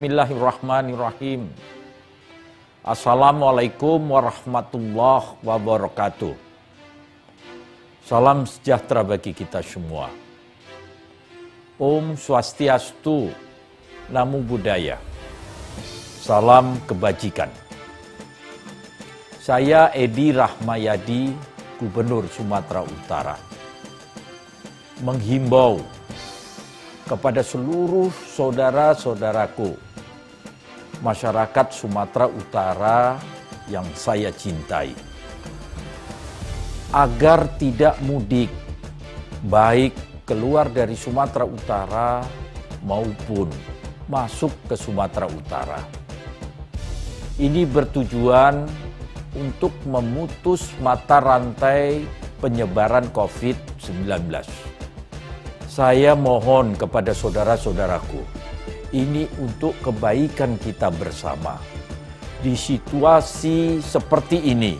Bismillahirrahmanirrahim. Assalamualaikum warahmatullahi wabarakatuh. Salam sejahtera bagi kita semua. Om Swastiastu, Namo Buddhaya. Salam kebajikan. Saya Edi Rahmayadi, Gubernur Sumatera Utara, menghimbau kepada seluruh saudara-saudaraku masyarakat Sumatera Utara yang saya cintai, agar tidak mudik, baik keluar dari Sumatera Utara maupun masuk ke Sumatera Utara. Ini bertujuan untuk memutus mata rantai penyebaran COVID-19. Saya mohon kepada saudara-saudaraku, ini untuk kebaikan kita bersama. Di situasi seperti ini,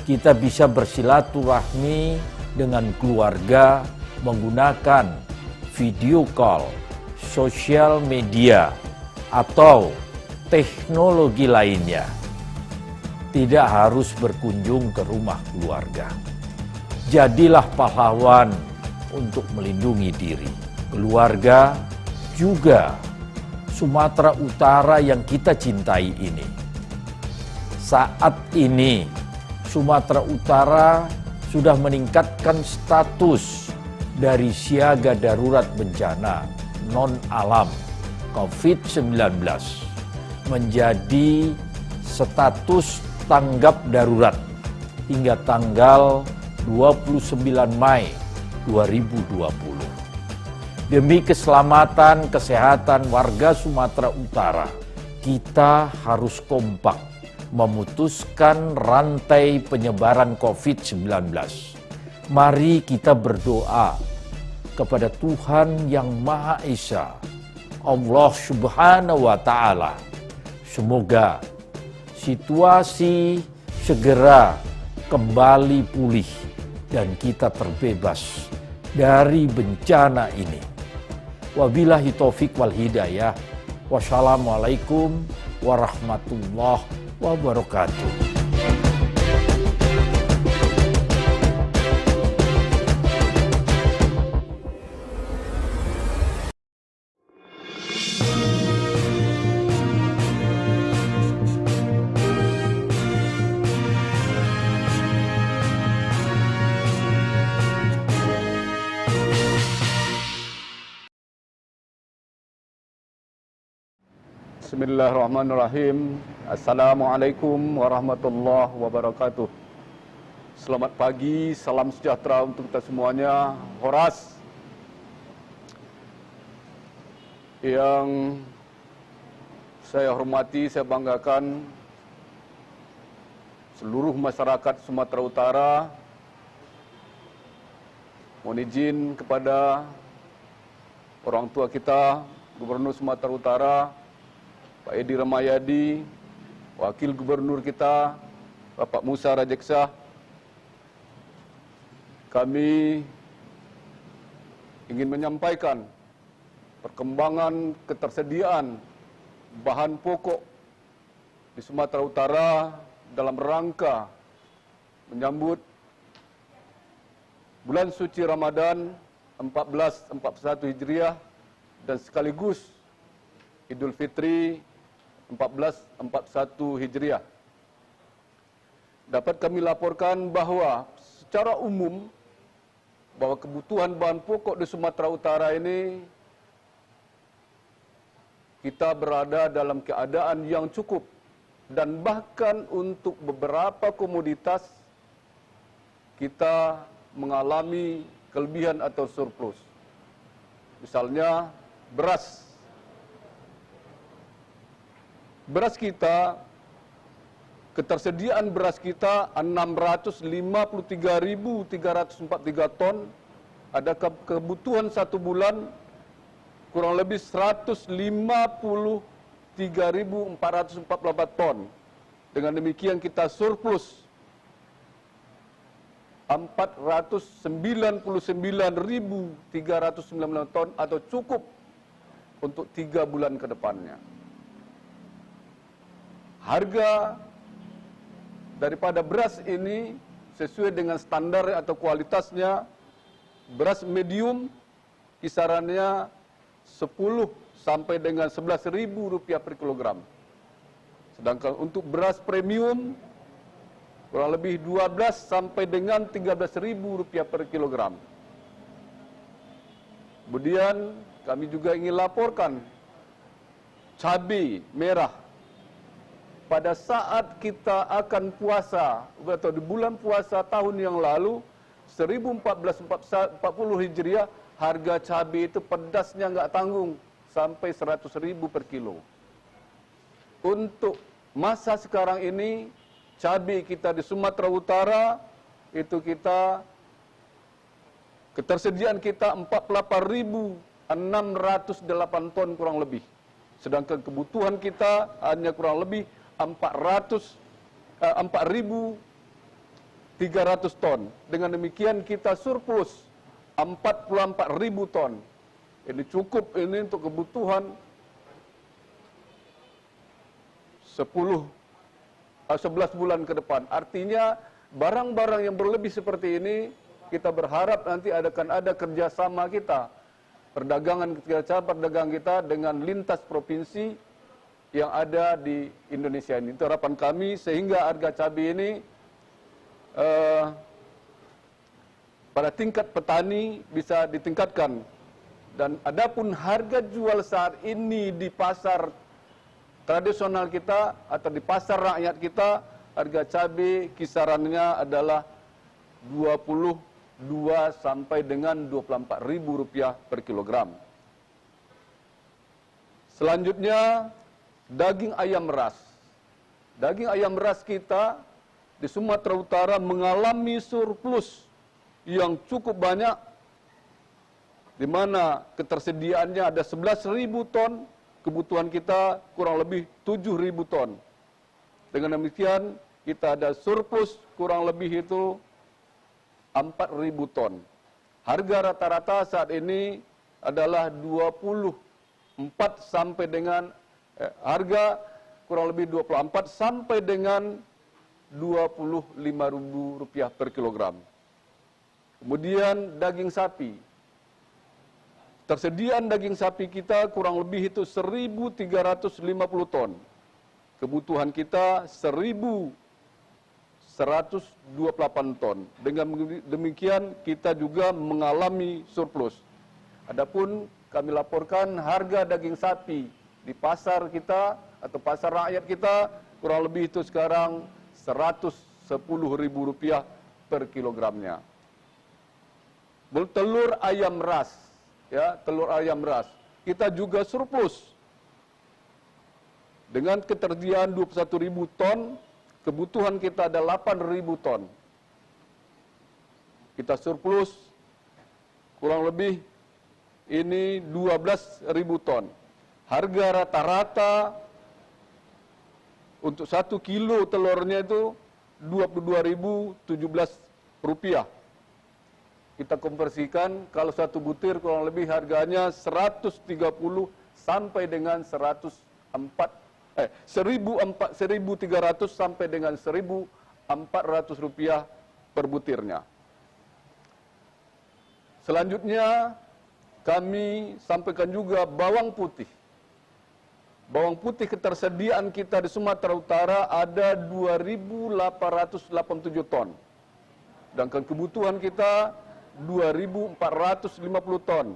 kita bisa bersilaturahmi dengan keluarga menggunakan video call, sosial media, atau teknologi lainnya. Tidak harus berkunjung ke rumah keluarga. Jadilah pahlawan untuk melindungi diri, keluarga, juga Sumatera Utara yang kita cintai ini. Saat ini Sumatera Utara sudah meningkatkan status dari siaga darurat bencana non-alam COVID-19 menjadi status tanggap darurat hingga tanggal 29 Mei 2020. Demi keselamatan, kesehatan warga Sumatera Utara, kita harus kompak memutuskan rantai penyebaran COVID-19. Mari kita berdoa kepada Tuhan yang Maha Esa, Allah Subhanahu wa Ta'ala. Semoga situasi segera kembali pulih dan kita terbebas dari bencana ini. Wabillahi taufik wal hidayah. Wassalamualaikum warahmatullahi wabarakatuh. Bismillahirrahmanirrahim. Assalamualaikum warahmatullahi wabarakatuh. Selamat pagi, salam sejahtera untuk kita semuanya. Horas yang saya hormati, saya banggakan, seluruh masyarakat Sumatera Utara. Mohon izin kepada orang tua kita, Gubernur Sumatera Utara, Pak Edi Rahmayadi, Wakil Gubernur kita, Bapak Musa Rajeksah. Kami ingin menyampaikan perkembangan ketersediaan bahan pokok di Sumatera Utara dalam rangka menyambut bulan suci Ramadan 1441 Hijriah dan sekaligus Idul Fitri 1441 Hijriah. Dapat kami laporkan bahwa secara umum bahwa kebutuhan bahan pokok di Sumatera Utara ini kita berada dalam keadaan yang cukup, dan bahkan untuk beberapa komoditas kita mengalami kelebihan atau surplus. Misalnya beras. Beras kita, ketersediaan beras kita 653.343 ton, ada kebutuhan satu bulan kurang lebih 153.444 ton. Dengan demikian kita surplus 499.390 ton atau cukup untuk 3 bulan ke depannya. Harga daripada beras ini sesuai dengan standar atau kualitasnya, beras medium kisarannya 10 sampai dengan 11.000 rupiah per kilogram. Sedangkan untuk beras premium kurang lebih 12 sampai dengan 13.000 rupiah per kilogram. Kemudian kami juga ingin laporkan cabai merah. Pada saat kita akan puasa atau di bulan puasa tahun yang lalu 1440 Hijriah, harga cabai itu pedasnya nggak tanggung sampai 100.000 per kilo. Untuk masa sekarang ini cabai kita di Sumatera Utara itu ketersediaan kita 48.608 ton kurang lebih. Sedangkan kebutuhan kita hanya kurang lebih 4.300 ton. Dengan demikian kita surplus 44.000 ton. Ini cukup ini untuk kebutuhan 11 bulan ke depan. Artinya barang-barang yang berlebih seperti ini kita berharap nanti akan ada kerjasama kita, perdagangan kita dengan lintas provinsi yang ada di Indonesia ini. Itu harapan kami sehingga harga cabai ini pada tingkat petani bisa ditingkatkan. Dan adapun harga jual saat ini di pasar tradisional kita atau di pasar rakyat kita, harga cabai kisarannya adalah 22 sampai dengan 24.000 rupiah per kilogram. Selanjutnya, daging ayam ras. Daging ayam ras kita di Sumatera Utara mengalami surplus yang cukup banyak, di mana ketersediaannya ada 11.000 ton, kebutuhan kita kurang lebih 7.000 ton. Dengan demikian, kita ada surplus kurang lebih itu 4.000 ton. Harga rata-rata saat ini adalah 24 sampai dengan harga kurang lebih 24 sampai dengan 25.000 rupiah per kilogram. Kemudian daging sapi. Tersediaan daging sapi kita kurang lebih itu 1.350 ton. Kebutuhan kita 1.128 ton. Dengan demikian kita juga mengalami surplus. Adapun kami laporkan harga daging sapi di pasar kita atau pasar rakyat kita kurang lebih itu sekarang 110.000 rupiah per kilogramnya. Telur ayam ras, ya, telur ayam ras kita juga surplus dengan ketersediaan 21.000 ton, kebutuhan kita ada 8.000 ton. Kita surplus kurang lebih ini 12.000 ton. Harga rata-rata untuk 1 kilo telurnya itu 22.017 rupiah. Kita konversikan kalau 1 butir kurang lebih harganya 130 sampai dengan 1.300 sampai dengan 1.400 rupiah per butirnya. Selanjutnya kami sampaikan juga bawang putih. Bawang putih ketersediaan kita di Sumatera Utara ada 2.887 ton. Sedangkan kebutuhan kita 2.450 ton.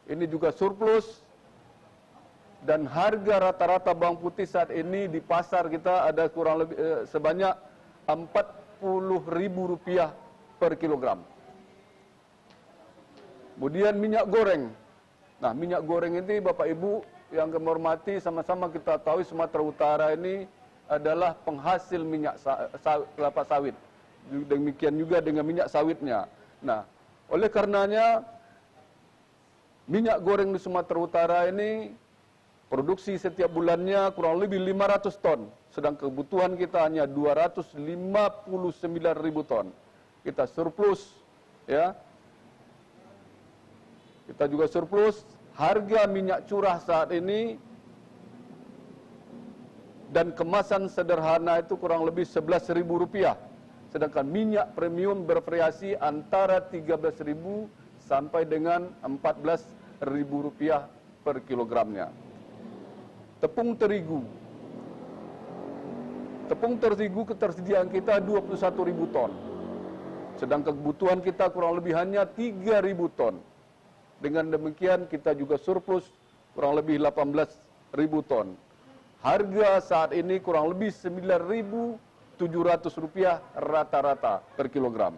Ini juga surplus. Dan harga rata-rata bawang putih saat ini di pasar kita ada kurang lebih sebanyak 40.000 rupiah per kilogram. Kemudian minyak goreng. Nah, minyak goreng ini Bapak Ibu yang kami hormati, sama-sama kita tahu Sumatera Utara ini adalah penghasil minyak kelapa sawit. Demikian juga dengan minyak sawitnya. Nah, oleh karenanya minyak goreng di Sumatera Utara ini produksi setiap bulannya kurang lebih 500 ton. Sedang kebutuhan kita hanya 259.000 ton. Kita surplus, ya. Kita juga surplus harga minyak curah saat ini dan kemasan sederhana itu kurang lebih Rp11.000. Sedangkan minyak premium bervariasi antara Rp13.000 sampai dengan Rp14.000 per kilogramnya. Tepung terigu ketersediaan kita 21.000 ton. Sedangkan kebutuhan kita kurang lebih hanya 3.000 ton. Dengan demikian kita juga surplus kurang lebih 18.000 ton. Harga saat ini kurang lebih Rp9.700 rata-rata per kilogram.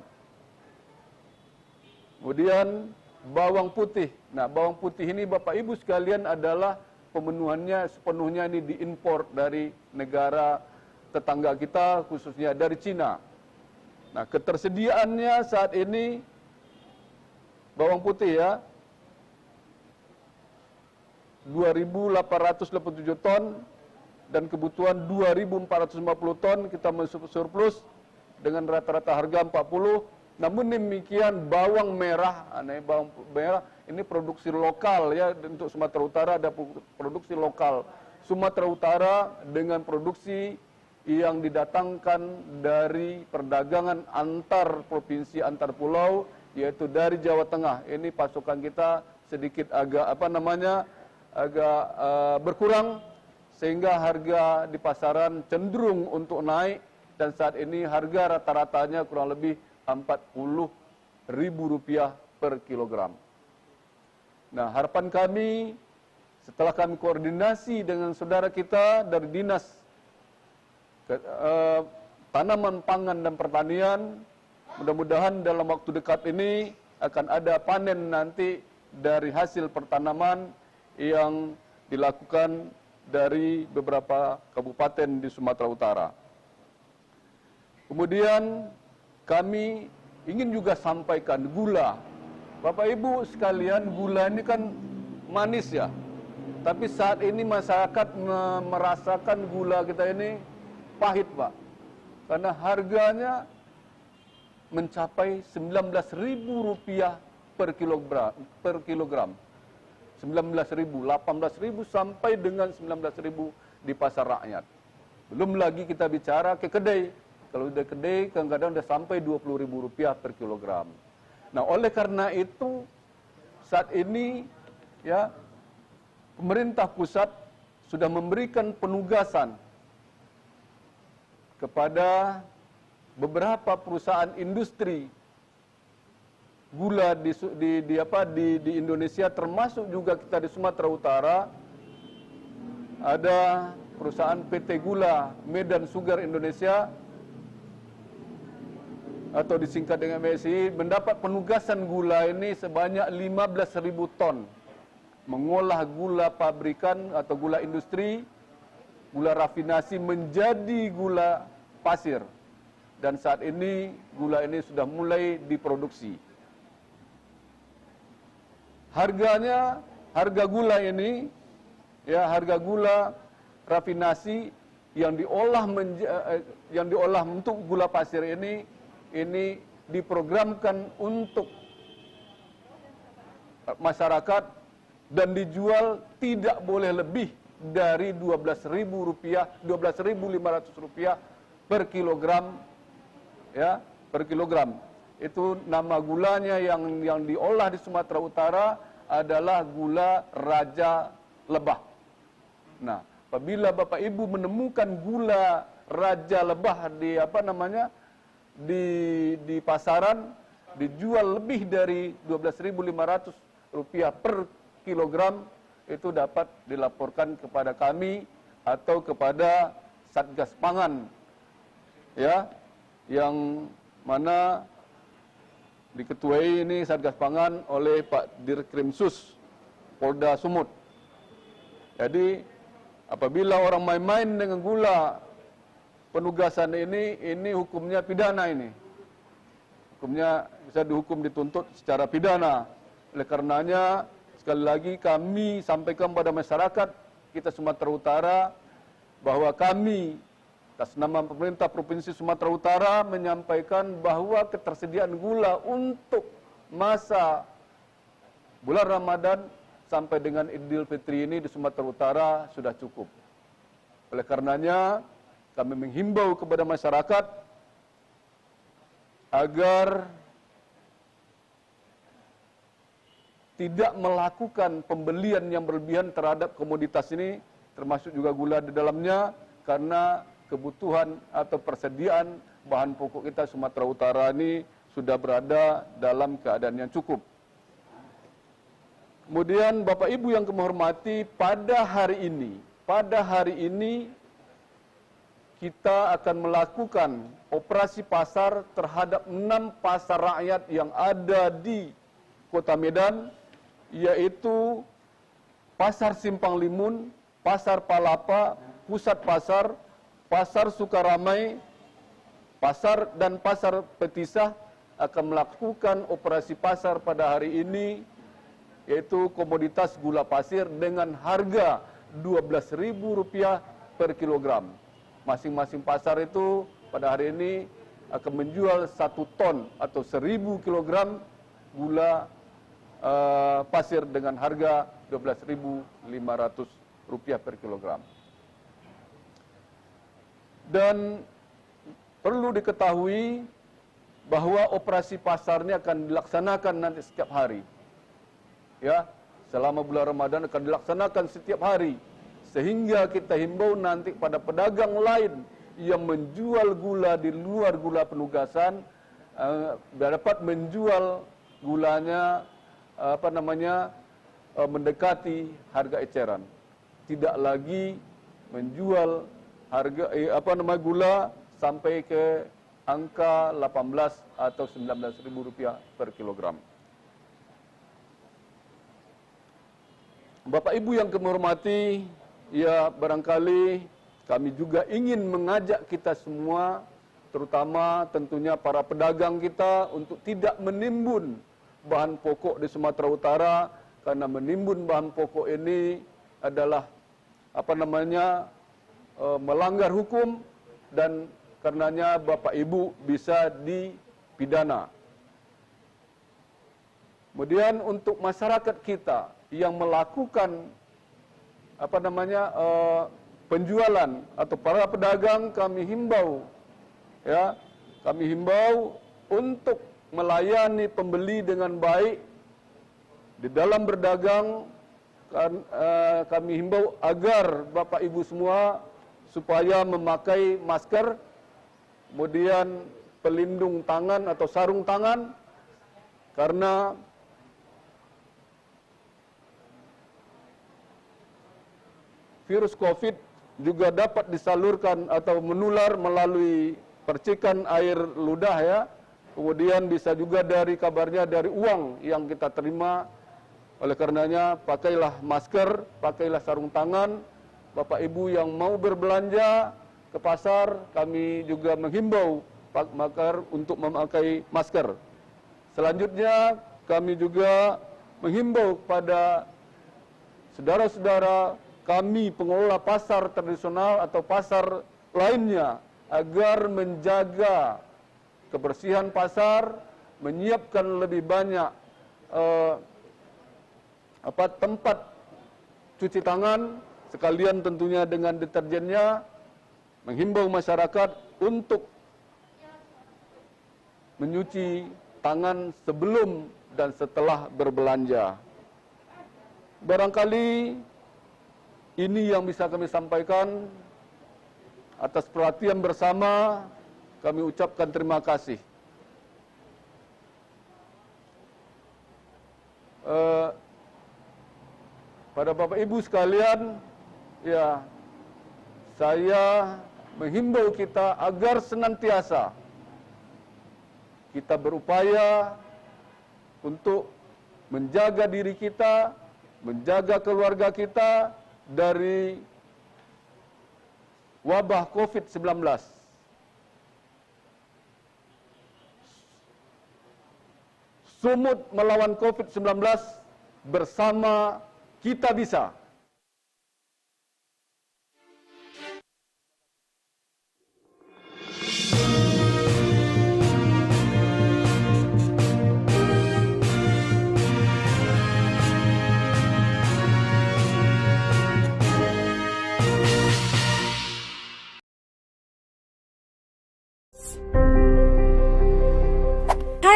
Kemudian bawang putih. Nah, bawang putih ini Bapak Ibu sekalian adalah pemenuhannya sepenuhnya ini diimpor dari negara tetangga kita, khususnya dari Cina. Nah, ketersediaannya saat ini bawang putih ya 2.887 ton dan kebutuhan 2.450 ton kita masuk surplus dengan rata-rata harga 40. Namun demikian bawang merah ini produksi lokal ya, untuk Sumatera Utara ada produksi lokal Sumatera Utara dengan produksi yang didatangkan dari perdagangan antar provinsi, antar pulau, yaitu dari Jawa Tengah. Ini pasokan kita sedikit agak berkurang, sehingga harga di pasaran cenderung untuk naik, dan saat ini harga rata-ratanya kurang lebih Rp40.000 per kilogram. Nah, harapan kami setelah kami koordinasi dengan saudara kita dari Dinas Tanaman Pangan dan Pertanian, mudah-mudahan dalam waktu dekat ini akan ada panen nanti dari hasil pertanaman yang dilakukan dari beberapa kabupaten di Sumatera Utara. Kemudian kami ingin juga sampaikan gula. Bapak Ibu sekalian, gula ini kan manis ya. Tapi saat ini masyarakat merasakan gula kita ini pahit, Pak. Karena harganya mencapai Rp19.000 per kilogram. 19.000, 18.000 sampai dengan 19.000 di pasar rakyat. Belum lagi kita bicara ke kedai. Kalau udah kedai kadang-kadang udah sampai Rp20.000 per kilogram. Nah, oleh karena itu saat ini ya pemerintah pusat sudah memberikan penugasan kepada beberapa perusahaan industri gula di Indonesia, termasuk juga kita di Sumatera Utara. Ada perusahaan PT Gula Medan Sugar Indonesia atau disingkat dengan MSI, mendapat penugasan gula ini sebanyak 15.000 ton, mengolah gula pabrikan atau gula industri, gula rafinasi menjadi gula pasir. Dan saat ini gula ini sudah mulai diproduksi. Harganya, harga gula ini, ya harga gula rafinasi yang diolah untuk gula pasir ini diprogramkan untuk masyarakat dan dijual tidak boleh lebih dari Rp12.500 per kilogram, ya per kilogram. Itu nama gulanya yang diolah di Sumatera Utara adalah gula Raja Lebah. Nah, apabila Bapak Ibu menemukan gula Raja Lebah di pasaran dijual lebih dari Rp12.500 per kilogram, itu dapat dilaporkan kepada kami atau kepada Satgas Pangan, ya, yang mana diketuai ini Satgas Pangan oleh Pak Dirkrimsus Polda Sumut. Jadi apabila orang main-main dengan gula, penugasan ini hukumnya pidana ini. Hukumnya bisa dihukum, dituntut secara pidana. Oleh karenanya sekali lagi kami sampaikan pada masyarakat kita Sumatera Utara bahwa kami atas nama pemerintah Provinsi Sumatera Utara menyampaikan bahwa ketersediaan gula untuk masa bulan Ramadan sampai dengan Idul Fitri ini di Sumatera Utara sudah cukup. Oleh karenanya, kami menghimbau kepada masyarakat agar tidak melakukan pembelian yang berlebihan terhadap komoditas ini, termasuk juga gula di dalamnya, karena kebutuhan atau persediaan bahan pokok kita Sumatera Utara ini sudah berada dalam keadaan yang cukup. Kemudian Bapak Ibu yang kami hormati, pada hari ini kita akan melakukan operasi pasar terhadap 6 pasar rakyat yang ada di Kota Medan, yaitu Pasar Simpang Limun, Pasar Palapa, Pusat Pasar, Pasar Sukaramai, Pasar dan Pasar Petisah akan melakukan operasi pasar pada hari ini, yaitu komoditas gula pasir dengan harga Rp12.000 per kilogram. Masing-masing pasar itu pada hari ini akan menjual 1 ton atau 1.000 kilogram gula pasir dengan harga Rp12.500 per kilogram. Dan perlu diketahui bahwa operasi pasar ini akan dilaksanakan nanti setiap hari. Ya, selama bulan Ramadan akan dilaksanakan setiap hari. Sehingga kita himbau nanti pada pedagang lain yang menjual gula di luar gula penugasan dapat menjual gulanya mendekati harga eceran. Tidak lagi menjual harga gula sampai ke angka 18 atau 19.000 rupiah per kilogram. Bapak Ibu yang kami hormati, ya barangkali kami juga ingin mengajak kita semua, terutama tentunya para pedagang kita, untuk tidak menimbun bahan pokok di Sumatera Utara, karena menimbun bahan pokok ini adalah melanggar hukum, dan karenanya Bapak Ibu bisa dipidana. Kemudian untuk masyarakat kita yang melakukan penjualan atau para pedagang, kami himbau untuk melayani pembeli dengan baik di dalam berdagang. Kami himbau agar Bapak Ibu semua supaya memakai masker, kemudian pelindung tangan atau sarung tangan, karena virus COVID juga dapat disalurkan atau menular melalui percikan air ludah, ya. Kemudian bisa juga kabarnya dari uang yang kita terima. Oleh karenanya pakailah masker, pakailah sarung tangan. Bapak Ibu yang mau berbelanja ke pasar, kami juga menghimbau untuk memakai masker. Selanjutnya kami juga menghimbau kepada saudara-saudara kami pengelola pasar tradisional atau pasar lainnya agar menjaga kebersihan pasar, menyiapkan lebih banyak tempat cuci tangan, sekalian tentunya dengan deterjennya, menghimbau masyarakat untuk mencuci tangan sebelum dan setelah berbelanja. Barangkali ini yang bisa kami sampaikan. Atas perhatian bersama, kami ucapkan terima kasih. Pada Bapak Ibu sekalian, ya, saya menghimbau kita agar senantiasa kita berupaya untuk menjaga diri kita, menjaga keluarga kita dari wabah COVID-19. Sumut melawan COVID-19, bersama kita bisa.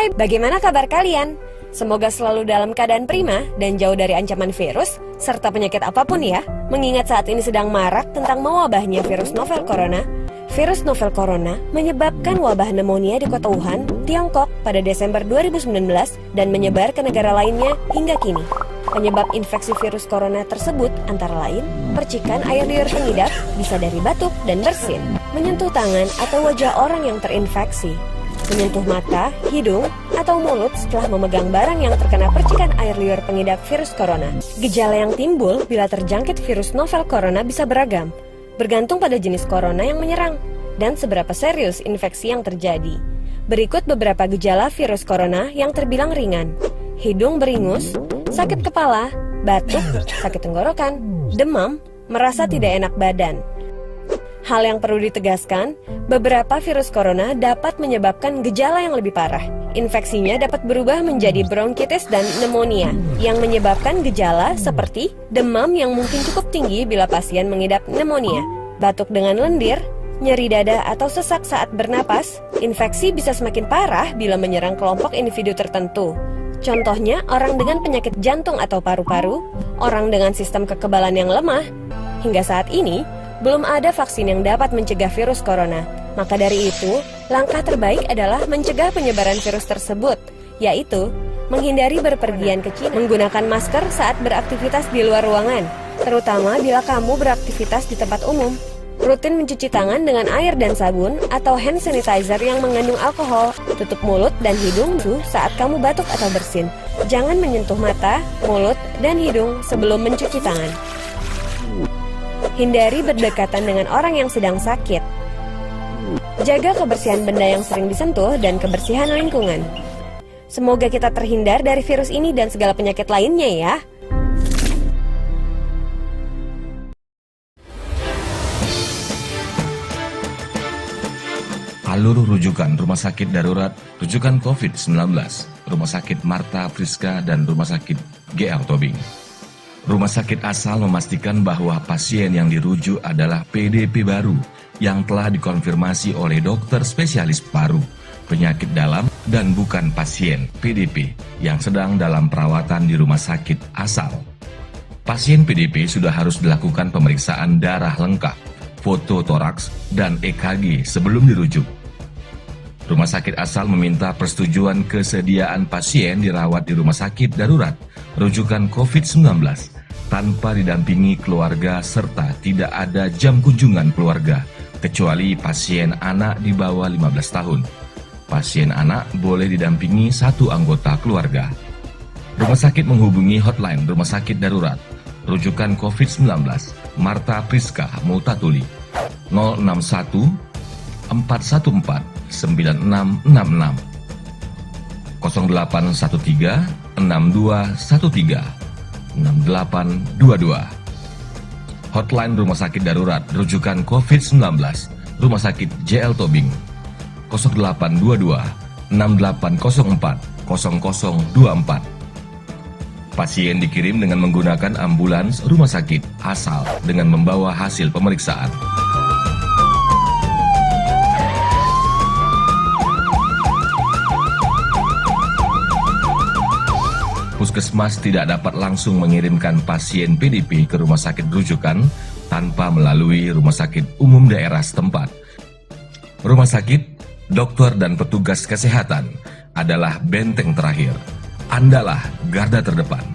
Hai, bagaimana kabar kalian? Semoga selalu dalam keadaan prima dan jauh dari ancaman virus serta penyakit apapun ya. Mengingat saat ini sedang marak tentang mewabahnya virus novel corona. Virus novel corona menyebabkan wabah pneumonia di kota Wuhan, Tiongkok pada Desember 2019 dan menyebar ke negara lainnya hingga kini. Penyebab infeksi virus corona tersebut antara lain percikan air liur pengidap bisa dari batuk dan bersin, menyentuh tangan atau wajah orang yang terinfeksi, menyentuh mata, hidung, atau mulut setelah memegang barang yang terkena percikan air liur pengidap virus corona. Gejala yang timbul bila terjangkit virus novel corona bisa beragam, bergantung pada jenis corona yang menyerang dan seberapa serius infeksi yang terjadi. Berikut beberapa gejala virus corona yang terbilang ringan: hidung beringus, sakit kepala, batuk, sakit tenggorokan, demam, merasa tidak enak badan. Hal yang perlu ditegaskan, beberapa virus corona dapat menyebabkan gejala yang lebih parah. Infeksinya dapat berubah menjadi bronkitis dan pneumonia, yang menyebabkan gejala seperti demam yang mungkin cukup tinggi bila pasien mengidap pneumonia, batuk dengan lendir, nyeri dada atau sesak saat bernapas. Infeksi bisa semakin parah bila menyerang kelompok individu tertentu. Contohnya, orang dengan penyakit jantung atau paru-paru, orang dengan sistem kekebalan yang lemah. Hingga saat ini, belum ada vaksin yang dapat mencegah virus corona. Maka dari itu, langkah terbaik adalah mencegah penyebaran virus tersebut, yaitu menghindari berpergian ke Cina, menggunakan masker saat beraktivitas di luar ruangan, terutama bila kamu beraktivitas di tempat umum. Rutin mencuci tangan dengan air dan sabun atau hand sanitizer yang mengandung alkohol. Tutup mulut dan hidung saat kamu batuk atau bersin. Jangan menyentuh mata, mulut, dan hidung sebelum mencuci tangan. Hindari berdekatan dengan orang yang sedang sakit. Jaga kebersihan benda yang sering disentuh dan kebersihan lingkungan. Semoga kita terhindar dari virus ini dan segala penyakit lainnya ya. Alur rujukan Rumah Sakit Darurat Rujukan COVID-19, Rumah Sakit Marta Friska dan Rumah Sakit GL Tobing. Rumah sakit asal memastikan bahwa pasien yang dirujuk adalah PDP baru yang telah dikonfirmasi oleh dokter spesialis paru, penyakit dalam, dan bukan pasien PDP yang sedang dalam perawatan di rumah sakit asal. Pasien PDP sudah harus dilakukan pemeriksaan darah lengkap, foto toraks, dan EKG sebelum dirujuk. Rumah sakit asal meminta persetujuan kesediaan pasien dirawat di rumah sakit darurat rujukan COVID-19 tanpa didampingi keluarga serta tidak ada jam kunjungan keluarga, kecuali pasien anak di bawah 15 tahun. Pasien anak boleh didampingi satu anggota keluarga. Rumah sakit menghubungi hotline Rumah Sakit Darurat rujukan COVID-19 Marta Friska Multatuli 061 414 9666 0813 6213 6822. Hotline Rumah Sakit Darurat rujukan COVID-19 Rumah Sakit JL Tobing 0822 6804 0024. Pasien dikirim dengan menggunakan ambulans rumah sakit asal dengan membawa hasil pemeriksaan. Puskesmas tidak dapat langsung mengirimkan pasien PDP ke rumah sakit rujukan tanpa melalui rumah sakit umum daerah setempat. Rumah sakit, dokter dan petugas kesehatan adalah benteng terakhir. Andalah garda terdepan.